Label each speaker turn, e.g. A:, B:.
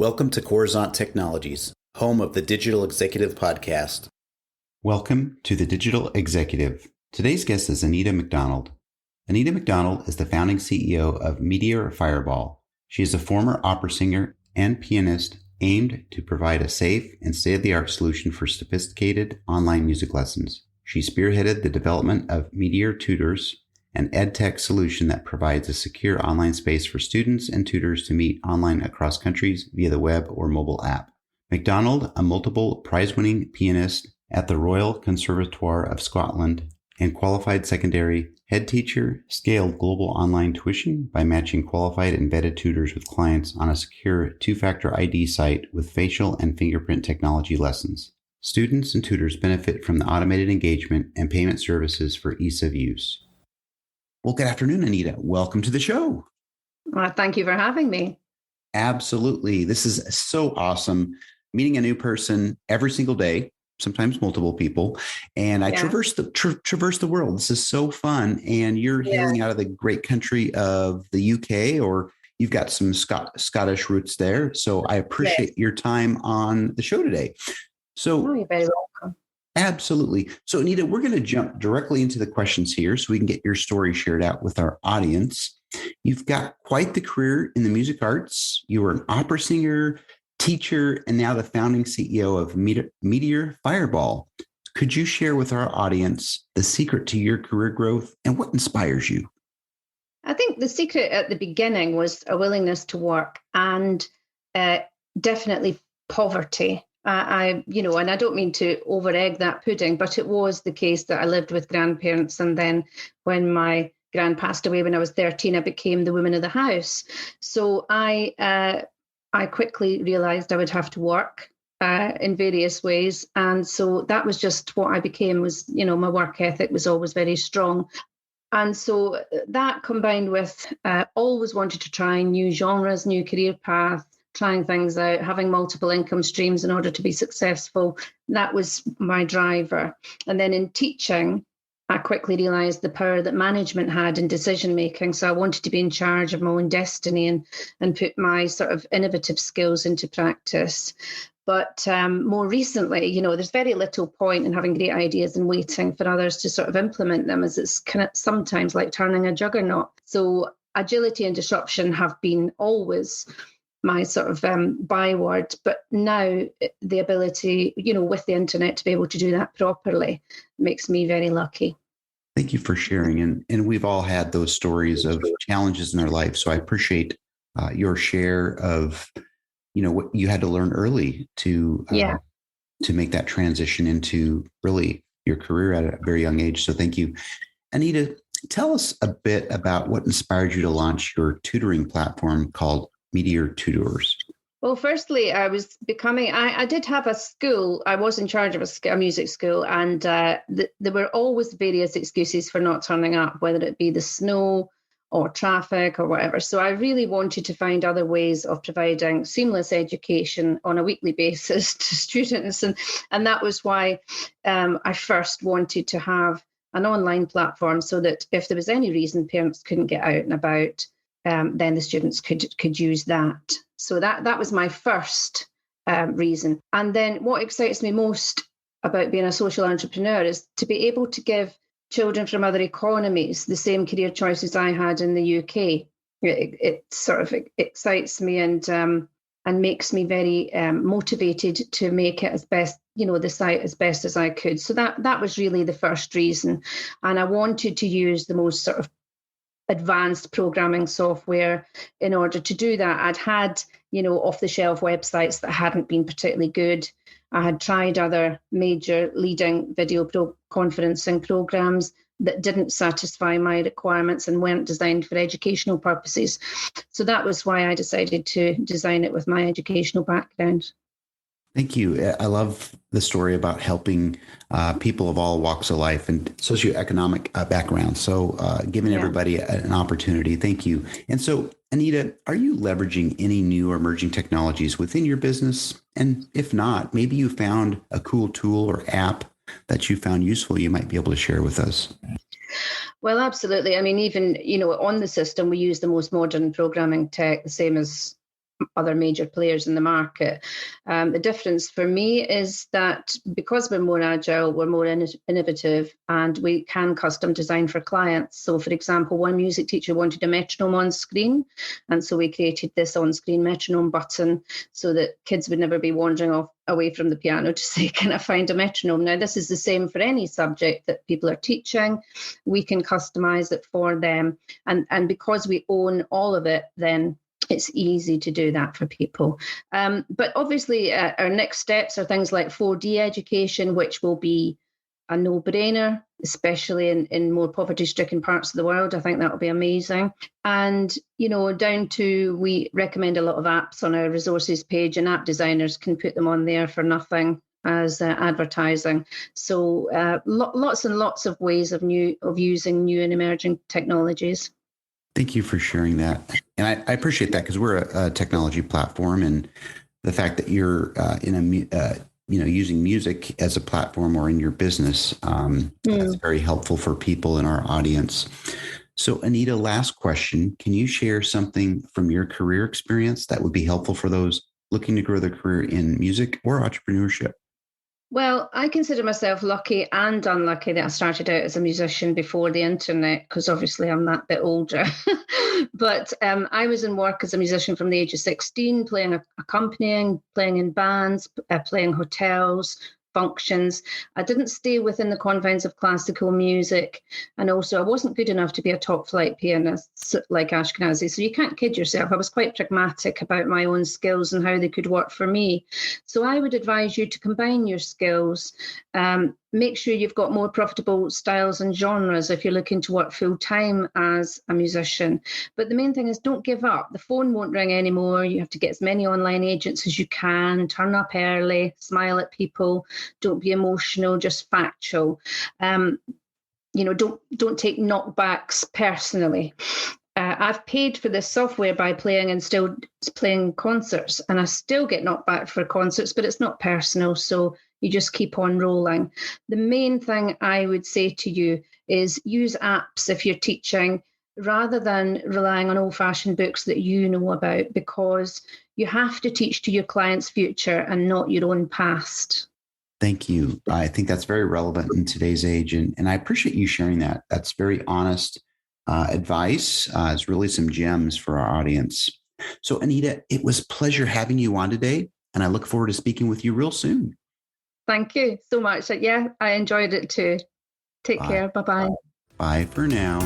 A: Welcome to Coruzant Technologies, home of the Digital Executive Podcast.
B: Welcome to the Digital Executive. Today's guest is Anita MacDonald. Anita MacDonald is the founding CEO of Meteor Fireball. She is a former opera singer and pianist aimed to provide a safe and state-of-the-art solution for sophisticated online music lessons. She spearheaded the development of Meteor Tutors, an edtech solution that provides a secure online space for students and tutors to meet online across countries via the web or mobile app. MacDonald, a multiple prize-winning pianist at the Royal Conservatoire of Scotland and qualified secondary head teacher, scaled global online tuition by matching qualified and vetted tutors with clients on a secure two-factor ID site with facial and fingerprint technology lessons. Students and tutors benefit from the automated engagement and payment services for ease of use. Well, good afternoon, Anita. Welcome to the show.
C: Well, thank you for having me.
B: Absolutely. This is so awesome. Meeting a new person every single day, sometimes multiple people. And I traverse the world. This is so fun. And you're hailing out of the great country of the UK, or you've got some Scottish roots there. So I appreciate your time on the show today. So
C: you're very welcome.
B: Absolutely. So, Anita, we're going to jump directly into the questions here so we can get your story shared out with our audience. You've got quite the career in the music arts. You were an opera singer, teacher, and now the founding CEO of Meteor Fireball. Could you share with our audience the secret to your career growth and what inspires you?
C: I think the secret at the beginning was a willingness to work and definitely poverty. And I don't mean to over-egg that pudding, but it was the case that I lived with grandparents. And then when my grand passed away when I was 13, I became the woman of the house. So I quickly realized I would have to work in various ways. And so that was just what I became was, my work ethic was always very strong. And so that combined with always wanted to try new genres, new career paths, trying things out, having multiple income streams in order to be successful. That was my driver. And then in teaching, I quickly realized the power that management had in decision making. So I wanted to be in charge of my own destiny and put my sort of innovative skills into practice. But more recently, there's very little point in having great ideas and waiting for others to sort of implement them, as it's kind of sometimes like turning a juggernaut. So agility and disruption have been always my sort of byword, but now the ability, with the internet to be able to do that properly makes me very lucky.
B: Thank you for sharing. And we've all had those stories of challenges in our life. So I appreciate your share of, what you had to learn early to make that transition into really your career at a very young age. So thank you. Anita, tell us a bit about what inspired you to launch your tutoring platform called Meteor Tutors.
C: Well, firstly, I did have a school. I was in charge of a music school, and there were always various excuses for not turning up, whether it be the snow or traffic or whatever. So I really wanted to find other ways of providing seamless education on a weekly basis to students. And that was why I first wanted to have an online platform so that if there was any reason parents couldn't get out and about, then the students could use that. So that was my first reason. And then what excites me most about being a social entrepreneur is to be able to give children from other economies the same career choices I had in the UK. It sort of excites me and makes me very motivated to make it as best, the site as best as I could. So that was really the first reason. And I wanted to use the most sort of advanced programming software in order to do that. I'd had, off-the-shelf websites that hadn't been particularly good. I had tried other major leading video conferencing programs that didn't satisfy my requirements and weren't designed for educational purposes. So that was why I decided to design it with my educational background.
B: Thank you. I love the story about helping people of all walks of life and socioeconomic backgrounds. So giving everybody an opportunity. Thank you. And so, Anita, are you leveraging any new or emerging technologies within your business? And if not, maybe you found a cool tool or app that you found useful you might be able to share with us.
C: Well, absolutely. I mean, even, on the system, we use the most modern programming tech, the same as other major players in the market. The difference for me is that because we're more agile, we're more innovative, and we can custom design for clients. So, for example, one music teacher wanted a metronome on screen, and so we created this on-screen metronome button so that kids would never be wandering away from the piano to say, can I find a metronome? Now, this is the same for any subject that people are teaching. We can customize it for them. And because we own all of it, then it's easy to do that for people. But obviously, our next steps are things like 4D education, which will be a no-brainer, especially in more poverty-stricken parts of the world. I think that will be amazing. And, down to, we recommend a lot of apps on our resources page, and app designers can put them on there for nothing as advertising. So lots and lots of ways of using new and emerging technologies.
B: Thank you for sharing that. And I appreciate that, because we're a technology platform, and the fact that you're using music as a platform or in your business, that's very helpful for people in our audience. So Anita, last question. Can you share something from your career experience that would be helpful for those looking to grow their career in music or entrepreneurship?
C: Well, I consider myself lucky and unlucky that I started out as a musician before the internet, because obviously I'm that bit older. But I was in work as a musician from the age of 16, accompanying, playing in bands, playing hotels, functions. I didn't stay within the confines of classical music. And also, I wasn't good enough to be a top flight pianist like Ashkenazi. So you can't kid yourself. I was quite pragmatic about my own skills and how they could work for me. So I would advise you to combine your skills. Make sure you've got more profitable styles and genres if you're looking to work full time as a musician. But the main thing is, don't give up. The phone won't ring anymore. You have to get as many online agents as you can, turn up early, smile at people, don't be emotional, just factual. Don't take knockbacks personally. I've paid for this software by playing and still playing concerts, and I still get knocked back for concerts, but it's not personal. So you just keep on rolling. The main thing I would say to you is use apps if you're teaching, rather than relying on old-fashioned books that you know about, because you have to teach to your client's future and not your own past.
B: Thank you. I think that's very relevant in today's age. And I appreciate you sharing that. That's very honest advice. It's really some gems for our audience. So Anita, it was a pleasure having you on today, and I look forward to speaking with you real soon.
C: Thank you so much. Yeah, I enjoyed it too. Take care. Bye-bye.
B: Bye for now.